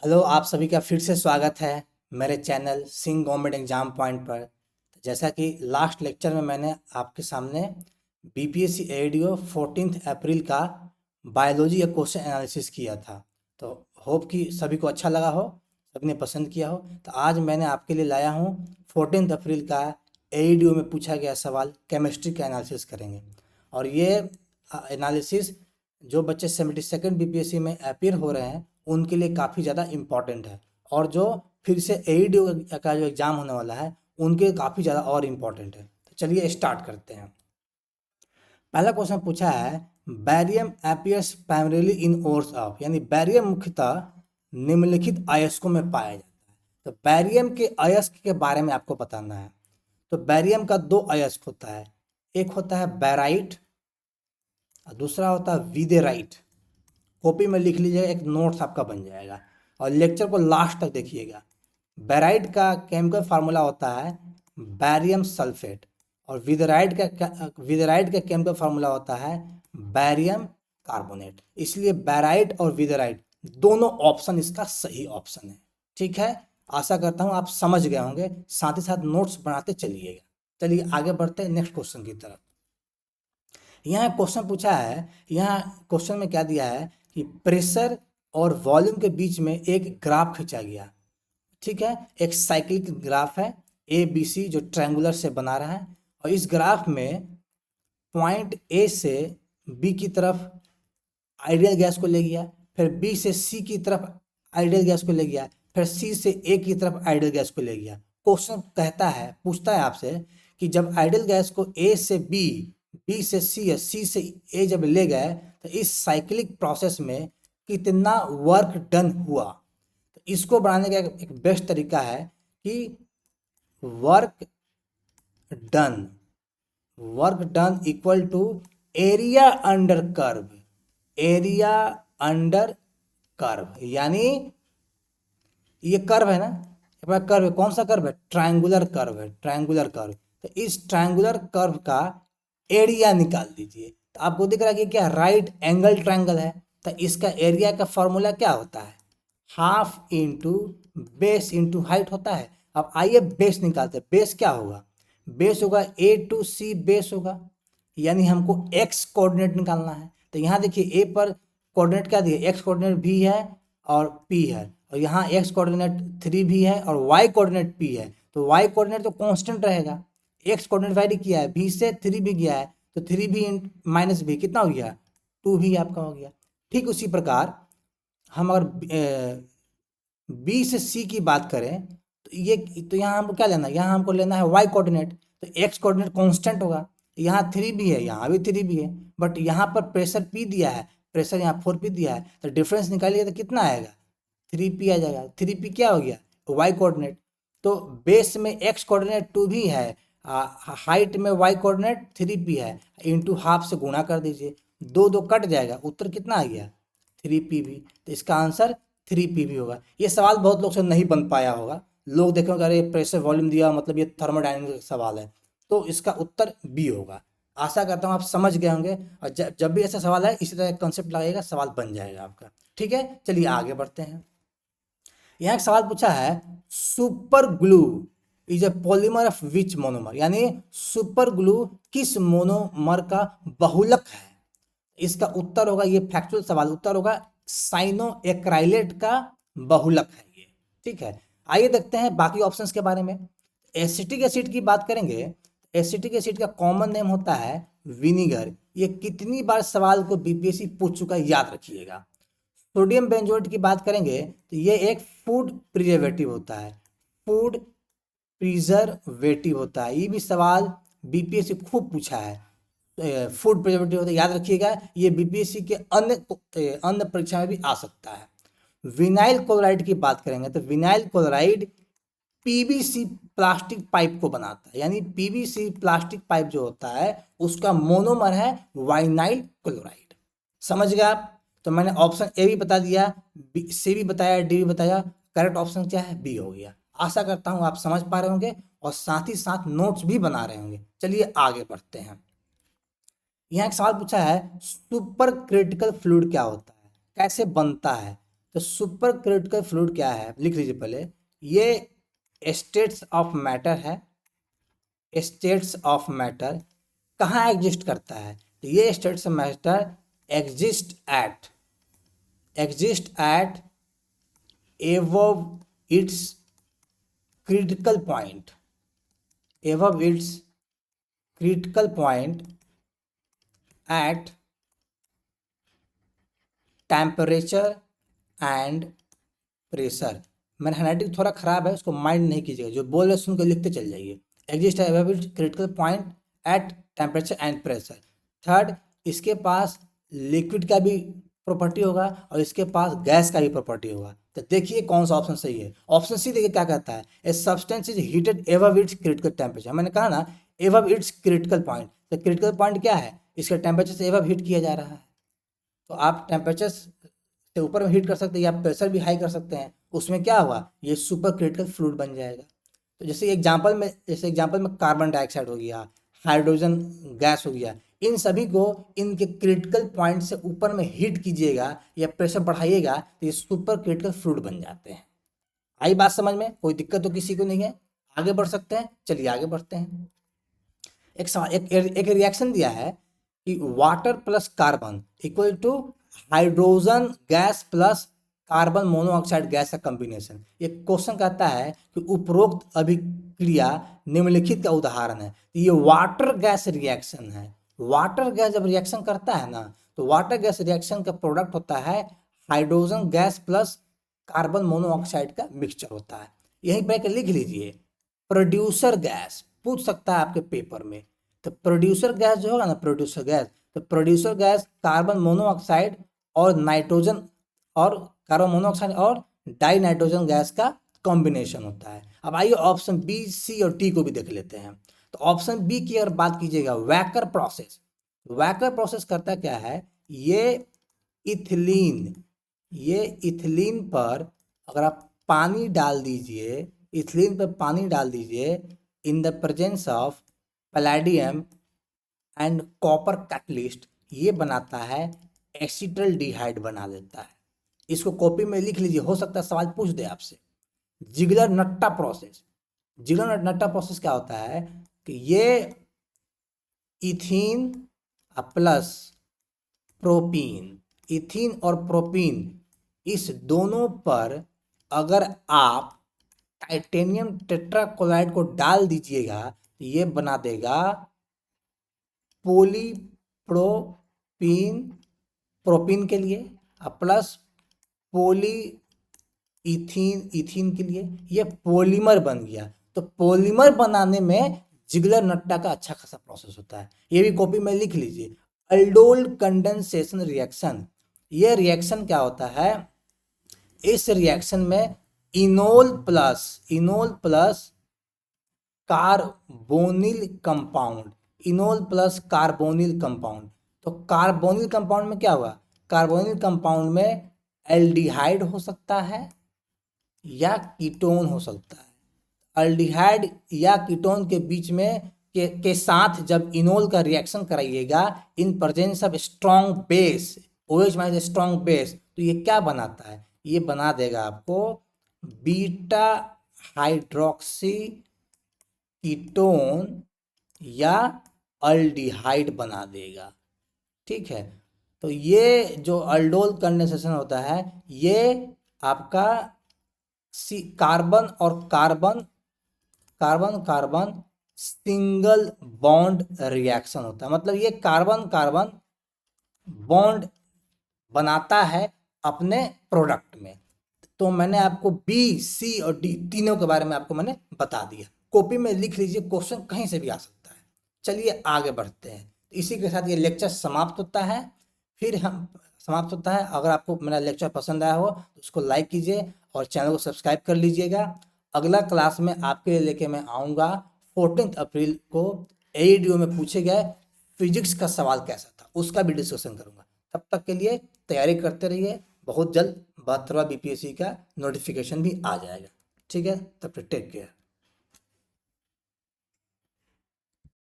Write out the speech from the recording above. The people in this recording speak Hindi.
हेलो, आप सभी का फिर से स्वागत है मेरे channel Singh government exam point पर। जैसा कि लास्ट लेक्चर में मैंने आपके सामने बीपीएससी एडीओ 14 अप्रैल का बायोलॉजी या क्वेश्चन एनालिसिस किया था। तो होप कि सभी को अच्छा लगा हो, सभी ने पसंद किया हो। तो आज मैंने आपके लिए लाया हूँ 14 अप्रैल का एडीओ में पूछा गया सवाल, केमिस्ट्री का एनालिसिस करेंगे। और ये एनालिसिस जो बच्चे 72nd बीपीएससी में अपीयर हो रहे हैं उनके लिए काफ़ी ज़्यादा इम्पॉर्टेंट है, और जो फिर से एईडी का जो एग्ज़ाम होने वाला है उनके लिए काफ़ी ज़्यादा और इम्पॉर्टेंट है। तो चलिए स्टार्ट करते हैं। पहला क्वेश्चन पूछा है, barium appears primarily in ores of, यानी बैरियम मुख्यतः निम्नलिखित अयस्कों में पाया जाता है। तो बैरियम के अयस्क के बारे में आपको बताना है। तो बैरियम का दो अयस्क होता है, एक होता है बैराइट और दूसरा होता है वीदेराइट। कॉपी में लिख लीजिएगा, एक नोट्स आपका बन जाएगा और लेक्चर को लास्ट तक देखिएगा। बैराइड का केमिकल फार्मूला होता है बैरियम सल्फेट, और विदराइड का केमिकल फार्मूला होता है बैरियम कार्बोनेट। इसलिए बैराइड और विदराइड दोनों ऑप्शन इसका सही ऑप्शन है। ठीक है, आशा करता हूँ आप समझ गए होंगे, साथ ही साथ नोट्स बनाते चलिएगा। चलिए आगे बढ़ते हैं नेक्स्ट क्वेश्चन की तरफ। यहाँ क्वेश्चन पूछा है, यहाँ क्वेश्चन में क्या दिया है कि प्रेशर और वॉल्यूम के बीच में एक ग्राफ खींचा गया। ठीक है, एक साइक्लिक ग्राफ है ए बी सी जो ट्रायंगुलर से बना रहा है, और इस ग्राफ में पॉइंट ए से बी की तरफ आइडियल गैस को ले गया, फिर बी से सी की तरफ आइडियल गैस को ले गया, फिर सी से ए की तरफ आइडियल गैस को ले गया। क्वेश्चन कहता है, पूछता है आपसे कि जब आइडियल गैस को ए से बी, बी से सी या सी से ए जब ले गए तो इस साइक्लिक प्रोसेस में कितना वर्क डन हुआ। तो इसको बढ़ाने का एक बेस्ट तरीका है कि work done, work done equal to area under curve, area under curve. यानी ये कर्व है ना, अपना कर्व है, कौन सा कर्व है? ट्रायंगुलर कर्व है, ट्रायंगुलर कर्व। तो इस ट्रायंगुलर कर्व का एरिया निकाल दीजिए। तो आपको दिख रहा है कि क्या राइट एंगल ट्रायंगल है, तो इसका एरिया का फॉर्मूला क्या होता है? Half into base into height होता है। अब आइए बेस निकालते हैं। बेस क्या होगा? बेस होगा ए टू सी बेस होगा, यानी हमको एक्स कोऑर्डिनेट निकालना है। तो यहाँ देखिए ए पर कोऑर्डिनेट क्या दिए, एक्स कोऑर्डिनेट भी है और पी है, और यहाँ एक्स कोऑर्डिनेट 3 भी है और वाई कोऑर्डिनेट पी है। तो वाई कोऑर्डिनेट तो कांस्टेंट रहेगा, एक्स कोऑर्डिनेट वैरी किया है, बी से 3 भी गया है, तो 3 भी माइनस भी कितना हो गया? 2 भी आपका हो गया। ठीक उसी प्रकार हम अगर बी से सी की बात करें तो ये, तो यहाँ हमको क्या लेना है? यहाँ हमको लेना है वाई कोऑर्डिनेट। तो एक्स कोऑर्डिनेट कांस्टेंट होगा, यहाँ 3 भी है, यहाँ भी 3 भी है, बट यहाँ पर प्रेशर पी दिया है, प्रेशर यहाँ 4 पी दिया है, तो डिफरेंस निकालिए तो कितना आएगा? 3 पी आ जाएगा। 3 पी क्या हो गया? Y coordinate. तो बेस में एक्स कोऑर्डिनेट 2 भी है, हाइट में वाई कोऑर्डिनेट 3 पी है, इंटू हाफ से गुणा कर दीजिए, दो दो कट जाएगा, उत्तर कितना आ गया? 3 पी भी। तो इसका आंसर 3 पी भी होगा। ये सवाल बहुत लोग से नहीं बन पाया होगा, लोग देखेंगे अरे प्रेशर वॉल्यूम दिया मतलब ये थर्मोडायनेमिक सवाल है, तो इसका उत्तर बी होगा। आशा करता हूँ आप समझ गए होंगे, और जब भी ऐसा सवाल है इसी तरह कंसेप्ट लगाइएगा, सवाल बन जाएगा आपका। ठीक है, चलिए आगे बढ़ते हैं। यहाँ एक सवाल पूछा है, super glue is a polymer of which monomer, यानी सुपर ग्लू किस मोनोमर का बहुलक है? इसका उत्तर होगा, ये फैक्चुअल सवाल, उत्तर होगा साइनो एक्राइलेट का बहुलक है ये। ठीक है, आइए देखते हैं बाकी ऑप्शंस के बारे में। एसिटिक एसिड की बात करेंगे, एसिटिक एसिड का कॉमन नेम होता है विनीगर। ये कितनी बार सवाल को बीपीएससी पूछ चुका है, याद रखिएगा। सोडियम बेंजोएट की बात करेंगे तो ये एक फूड प्रिजर्वेटिव होता है, फूड प्रिजर्वेटिव होता है। ये भी सवाल बीपीएससी खूब पूछा है, फूड प्रिजर्वेटिव होता है, याद रखिएगा। ये बीपीएससी के अन्य परीक्षा में भी आ सकता है। विनाइल क्लोराइड की बात करेंगे तो vinyl chloride PVC plastic pipe को बनाता है, यानी पीवीसी प्लास्टिक पाइप जो होता है उसका मोनोमर है वाइनाइल क्लोराइड। समझ गए आप? तो मैंने ऑप्शन ए भी बता दिया, सी भी बताया, डी भी बताया, करेक्ट ऑप्शन क्या है? बी हो गया। आशा करता हूं आप समझ पा रहे होंगे और साथ ही साथ नोट्स भी बना रहे होंगे। चलिए आगे बढ़ते हैं। यहाँ एक सवाल पूछा है, सुपर क्रिटिकल फ्लूइड क्या होता है, कैसे बनता है? तो सुपर क्रिटिकल फ्लूइड क्या है, लिख लीजिए पहले। ये स्टेट्स ऑफ मैटर है। स्टेट्स ऑफ मैटर कहाँ एग्जिस्ट करता है, तो ये states of matter exist at above its critical point, above its critical point at temperature and pressure. मेरा हैंडराइटिंग थोड़ा खराब है, उसको माइंड नहीं कीजिएगा, जो बोल रहे सुन के लिखते चल जाइए। Exist above its critical point at temperature and pressure। Third, इसके पास लिक्विड का भी प्रॉपर्टी होगा और इसके पास गैस का भी प्रॉपर्टी होगा। तो देखिए कौन सा ऑप्शन सही है। ऑप्शन सी देखिए क्या कहता है, a substance is heated above it's critical temperature. मैंने कहा ना एबव इट्स क्रिटिकल पॉइंट, तो क्रिटिकल पॉइंट क्या है, इसके टेम्परेचर से एबव हीट किया जा रहा है। तो आप टेम्परेचर से ऊपर में हीट कर सकते हैं या प्रेशर भी हाई कर सकते हैं, उसमें क्या हुआ, ये सुपर क्रिटिकल फ्लूइड बन जाएगा। तो जैसे एग्जांपल में कार्बन डाइऑक्साइड हो गया, हाइड्रोजन गैस हो गया, इन सभी को इनके क्रिटिकल पॉइंट से ऊपर में हीट कीजिएगा या प्रेशर बढ़ाइएगा तो ये सुपर क्रिटिकल फ्लूइड बन जाते हैं। आई बात समझ में, कोई दिक्कत तो किसी को नहीं है, आगे बढ़ सकते हैं। चलिए आगे बढ़ते हैं। एक सवाल, एक रिएक्शन दिया है कि water plus carbon equal to hydrogen gas plus carbon monoxide gas का कॉम्बिनेशन। ये क्वेश्चन कहता है कि उपरोक्त अभिक्रिया निम्नलिखित का उदाहरण है। ये वाटर गैस रिएक्शन है। वाटर गैस जब रिएक्शन करता है ना, तो वाटर गैस रिएक्शन का प्रोडक्ट होता है hydrogen gas plus carbon monoxide का मिक्सचर होता है। यहीं पर लिख लीजिए प्रोड्यूसर गैस, पूछ सकता है आपके पेपर में। तो प्रोड्यूसर गैस जो होगा ना, प्रोड्यूसर गैस, तो प्रोड्यूसर गैस कार्बन मोनोऑक्साइड और नाइट्रोजन और कार्बन मोनोऑक्साइड और डाई नाइट्रोजन गैस का कॉम्बिनेशन होता है। अब आइए ऑप्शन बी, सी और टी को भी देख लेते हैं। तो ऑप्शन बी की अगर बात कीजिएगा, वैकर प्रोसेस। वैकर प्रोसेस करता क्या है, ये इथिलीन पर अगर आप पानी डाल दीजिए, इथिलीन पर पानी डाल दीजिए in the presence of palladium and copper catalyst, ये बनाता है एसिटल्डिहाइड बना देता है। इसको कॉपी में लिख लीजिए, हो सकता है सवाल पूछ दे आपसे। Ziegler Natta process. Ziegler Natta process क्या होता है कि ये इथीन प्लस प्रोपीन, इथीन और प्रोपीन, इस दोनों पर अगर आप टाइटेनियम टेट्राक्लोराइड को डाल दीजिएगा तो ये बना देगा प्रोपीन के लिए प्लस पोली इथीन के लिए, ये पॉलीमर बन गया। तो पॉलीमर बनाने में जिगलर नट्टा का अच्छा खासा प्रोसेस होता है। ये भी कॉपी में लिख लीजिए। अल्डोल कंडेंसेशन रिएक्शन, ये रिएक्शन क्या होता है, इस रिएक्शन में इनोल प्लस कार्बोनिल कंपाउंड, तो कार्बोनिल कंपाउंड में क्या हुआ, कार्बोनिल कंपाउंड में एल्डिहाइड हो सकता है या कीटोन हो सकता है। एल्डिहाइड या कीटोन के बीच में के साथ जब इनोल का रिएक्शन कराइएगा in presence of strong base, OH minus strong base, तो ये क्या बनाता है, ये बना देगा आपको बीटा हाइड्रोक्सी कीटोन या अल्डिहाइड बना देगा। ठीक है, तो ये जो अल्डोल कंडेंसेशन होता है, ये आपका कार्बन और कार्बन सिंगल बॉन्ड रिएक्शन होता है। मतलब ये कार्बन बॉन्ड बनाता है अपने प्रोडक्ट में। तो मैंने आपको बी, सी और डी तीनों के बारे में आपको मैंने बता दिया। कॉपी में लिख लीजिए, क्वेश्चन कहीं से भी आ सकता है। चलिए आगे बढ़ते हैं। इसी के साथ ये लेक्चर समाप्त होता है। अगर आपको मेरा लेक्चर पसंद आया हो तो उसको लाइक कीजिए और चैनल को सब्सक्राइब कर लीजिएगा। अगला क्लास में आपके लिए लेके मैं आऊँगा 14 अप्रैल को AEDO में पूछे गए फिजिक्स का सवाल कैसा था, उसका भी डिस्कशन करूँगा। तब तक के लिए तैयारी करते रहिए, बहुत जल्द 72वां BPSC का नोटिफिकेशन भी आ जाएगा। ठीक है, तब तक टेक केयर।